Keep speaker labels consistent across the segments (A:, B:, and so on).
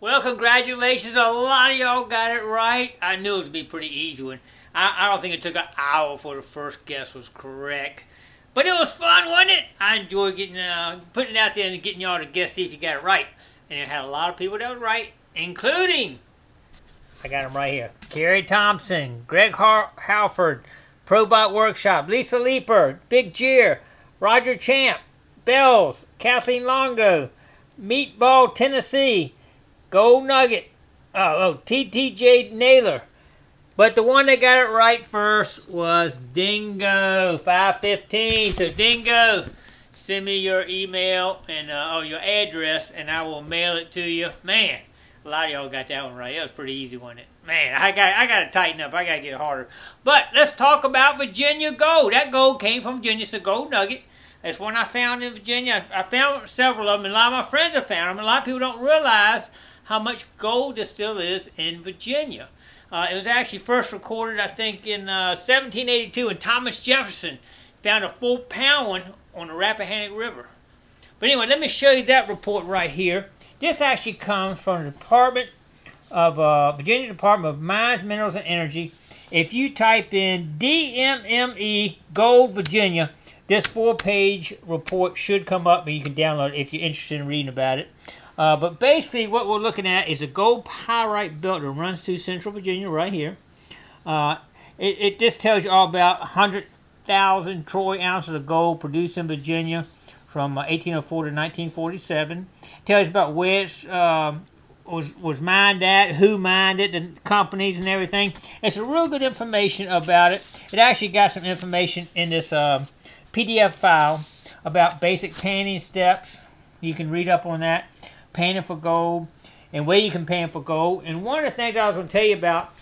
A: Well, congratulations. A lot of y'all got it right. I knew it would be a pretty easy one. I don't think it took an hour for the first guess was correct. But it was fun, wasn't it? I enjoyed getting putting it out there and getting y'all to guess, see if you got it right. And it had a lot of people that were right, including, I got them right here, Carrie Thompson, Greg Halford, Probot Workshop, Lisa Leeper, Big Jeer, Roger Champ, Bells, Kathleen Longo, Meatball Tennessee, Gold Nugget, TTJ Naylor. But the one that got it right first was Dingo, 515. So Dingo, send me your email and your address, and I will mail it to you. Man, a lot of y'all got that one right. That was a pretty easy, wasn't it? Man, I got to tighten up. I got to get it harder. But let's talk about Virginia gold. That gold came from Virginia. It's a gold nugget. That's one I found in Virginia. I found several of them, and a lot of my friends have found them. And a lot of people don't realize how much gold there still is in Virginia. It was actually first recorded, I think, in 1782, and Thomas Jefferson found a 4-pound one on the Rappahannock River. But anyway, let me show you that report right here. This actually comes from the Virginia Department of Mines, Minerals, and Energy. If you type in DMME Gold Virginia, this 4-page report should come up, and you can download it if you're interested in reading about it. But basically, what we're looking at is a gold pyrite belt that runs through central Virginia right here. It just tells you all about 100,000 troy ounces of gold produced in Virginia from 1804 to 1947. It tells you about where it was mined at, who mined it, the companies and everything. It's a real good information about it. It actually got some information in this PDF file about basic panning steps. You can read up on that. Panning for gold, and where you can pan for gold. And one of the things I was going to tell you about,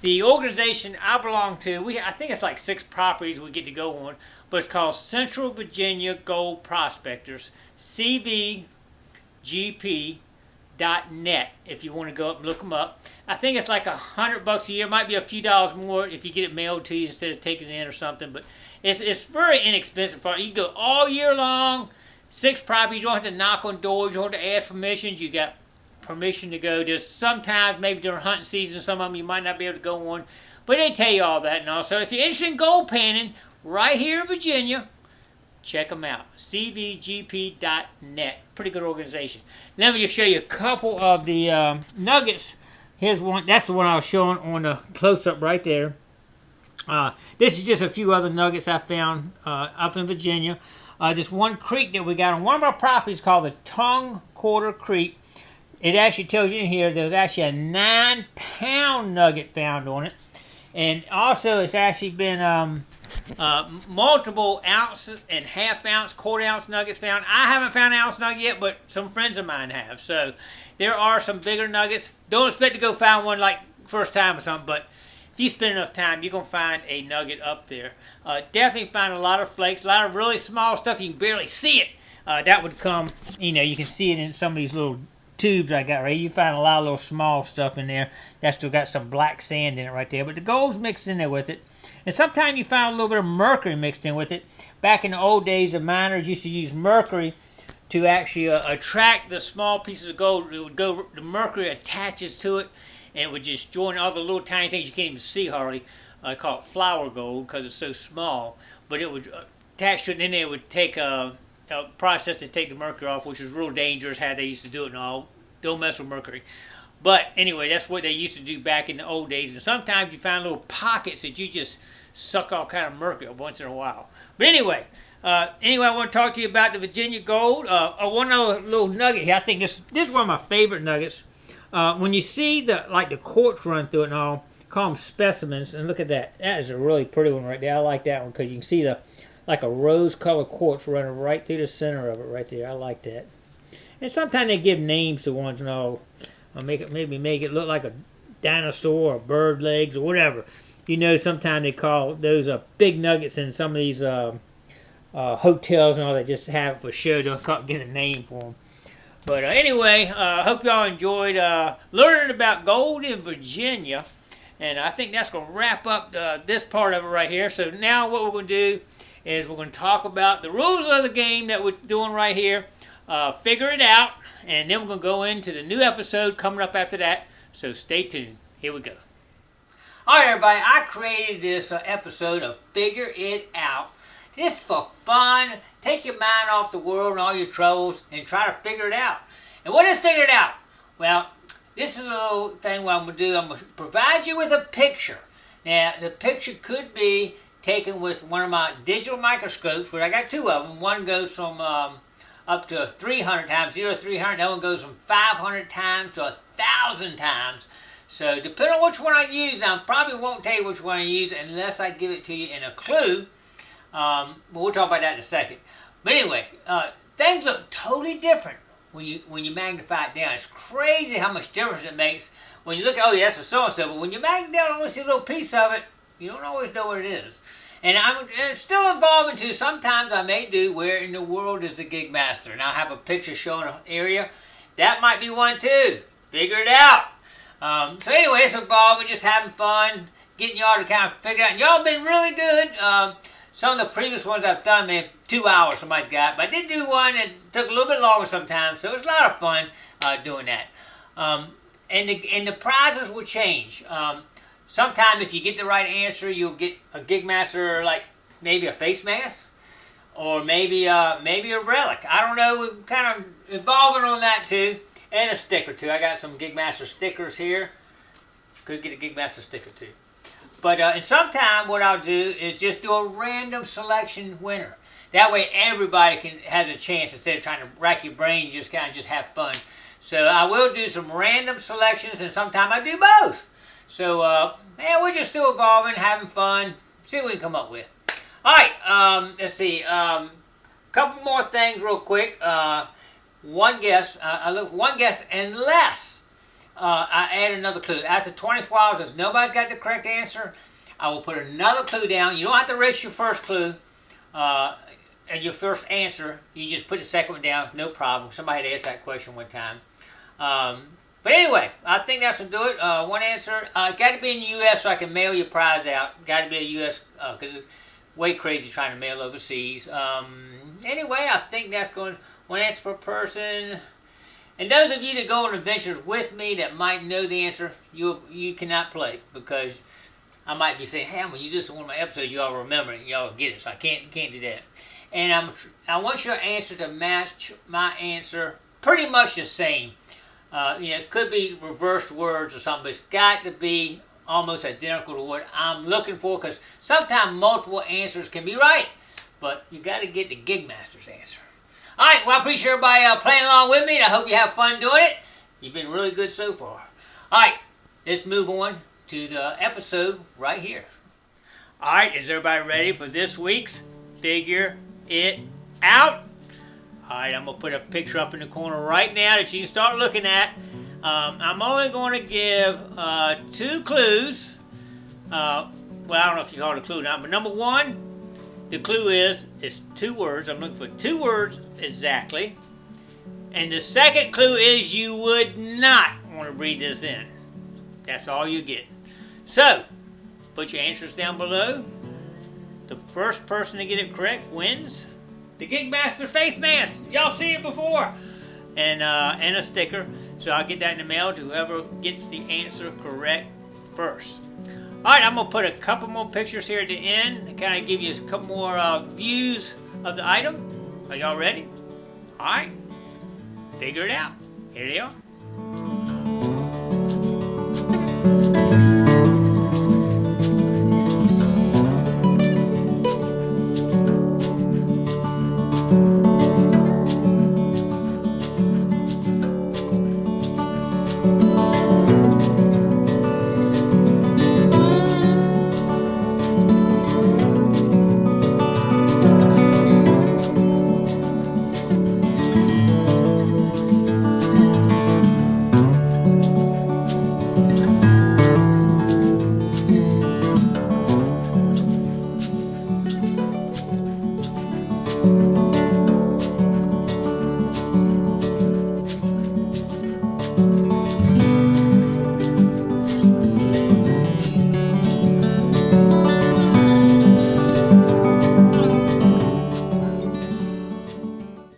A: the organization I belong to, I think it's like 6 properties we get to go on, but it's called Central Virginia Gold Prospectors, CVGP.net, if you want to go up and look them up. I think it's like $100 a year. It might be a few dollars more if you get it mailed to you instead of taking it in or something, but it's very inexpensive. You can go all year long. 6 properties. You don't have to knock on doors. You don't have to ask permissions. You got permission to go. Just sometimes, maybe during hunting season, some of them you might not be able to go on. But they tell you all that and all. So if you're interested in gold panning right here in Virginia, check them out. CVGP.net. Pretty good organization. Let me just show you a couple of the nuggets. Here's one. That's the one I was showing on the close-up right there. This is just a few other nuggets I found up in Virginia. This one creek that we got on one of our properties called the Tongue Quarter Creek. It actually tells you in here there's actually a 9-pound nugget found on it. And also it's actually been multiple ounces and half-ounce, quarter-ounce nuggets found. I haven't found an ounce nugget yet, but some friends of mine have. So there are some bigger nuggets. Don't expect to go find one like first time or something, but if you spend enough time, you're going to find a nugget up there. Definitely find a lot of flakes, a lot of really small stuff. You can barely see it. That would come, you can see it in some of these little tubes I got right here. You find a lot of little small stuff in there. That's still got some black sand in it right there. But the gold's mixed in there with it. And sometimes you find a little bit of mercury mixed in with it. Back in the old days, the miners used to use mercury to actually attract the small pieces of gold. The mercury attaches to it, and it would just join all the little tiny things you can't even see hardly. I call it flour gold because it's so small. But it would attach to it, and then they would take a process to take the mercury off, which was real dangerous how they used to do it and all. Don't mess with mercury. But anyway, that's what they used to do back in the old days. And sometimes you find little pockets that you just suck all kind of mercury once in a while. But anyway, I want to talk to you about the Virginia gold. One other little nugget here. I think this is one of my favorite nuggets. When you see the quartz run through it and all, call them specimens, and look at that. That is a really pretty one right there. I like that one because you can see like a rose-colored quartz running right through the center of it right there. I like that. And sometimes they give names to ones and all, or maybe make it look like a dinosaur or bird legs or whatever. Sometimes they call those big nuggets in some of these hotels and all that just have it for show. Don't get a name for them. But anyway, hope y'all enjoyed learning about gold in Virginia. And I think that's going to wrap up this part of it right here. So now what we're going to do is we're going to talk about the rules of the game that we're doing right here. Figure it out. and then we're going to go into the new episode coming up after that, so stay tuned. Here we go. Alright everybody, I created this episode of Figure It Out just for fun. Take your mind off the world and all your troubles and try to figure it out. And what is figure it out? Well, this is a little thing what I'm going to do. I'm going to provide you with a picture. Now, the picture could be taken with one of my digital microscopes, where I got two of them. One goes from up to 300 times, 0 to 300. That one goes from 500 times to 1,000 times. So, depending on which one I use, I probably won't tell you which one I use unless I give it to you in a clue. But we'll talk about that in a second. But anyway, things look totally different when you magnify it down. It's crazy how much difference it makes when you look at, oh yeah, that's a so-and-so, but when you magnify down and only see a little piece of it, you don't always know what it is. And I'm still evolving too. Sometimes I may do where in the world is the Gigmaster, and I'll have a picture showing an area. That might be one too. Figure it out. So anyway, it's evolving, just having fun, getting y'all to kind of figure it out. And y'all have been really good. Some of the previous ones I've done, man, 2 hours somebody's got. But I did do one that took a little bit longer sometimes, so it was a lot of fun doing that. And the prizes will change. Sometime if you get the right answer, you'll get a Gigmaster, like maybe a face mask, or maybe a relic. I don't know. We're kind of evolving on that too, and a sticker too. I got some Gigmaster stickers here. Could get a Gigmaster sticker too. But and sometime what I'll do is just do a random selection winner. That way everybody has a chance instead of trying to rack your brain. You just kind of have fun. So I will do some random selections, and sometimes I do both. So yeah, we're just still evolving, having fun. See what we can come up with. All right, let's see. Couple more things real quick. One guess. I look for one guess unless I add another clue. After 24 hours, if nobody's got the correct answer, I will put another clue down. You don't have to risk your first clue and your first answer. You just put the second one down, no problem. Somebody had asked that question one time. But anyway, I think that's going to do it. One answer. Got to be in the U.S. so I can mail your prize out. Got to be a U.S. Because it's way crazy trying to mail overseas. Anyway, I think that's going. One answer per person. And those of you that go on adventures with me that might know the answer, you cannot play, because I might be saying, hey, I'm going to use this in one of my episodes. Y'all remember it. Y'all get it. So I can't do that. And I want your answer to match my answer pretty much the same. It could be reversed words or something, but it's got to be almost identical to what I'm looking for, because sometimes multiple answers can be right, but you got to get the Gigmaster's answer. All right, well, I appreciate everybody playing along with me, and I hope you have fun doing it. You've been really good so far. All right, let's move on to the episode right here. All right, is everybody ready for this week's Figure It Out? All right, I'm going to put a picture up in the corner right now that you can start looking at. I'm only going to give 2 clues. Well, I don't know if you call it a clue now, but number 1, the clue is 2 words. I'm looking for 2 words exactly. And the second clue is you would not want to read this in. That's all you get. So, put your answers down below. The first person to get it correct wins the Gigmaster face mask. Y'all seen it before. And a sticker. So I'll get that in the mail to whoever gets the answer correct first. Alright, I'm going to put a couple more pictures here at the end to kind of give you a couple more views of the item. Are y'all ready? Alright, figure it out. Here they are.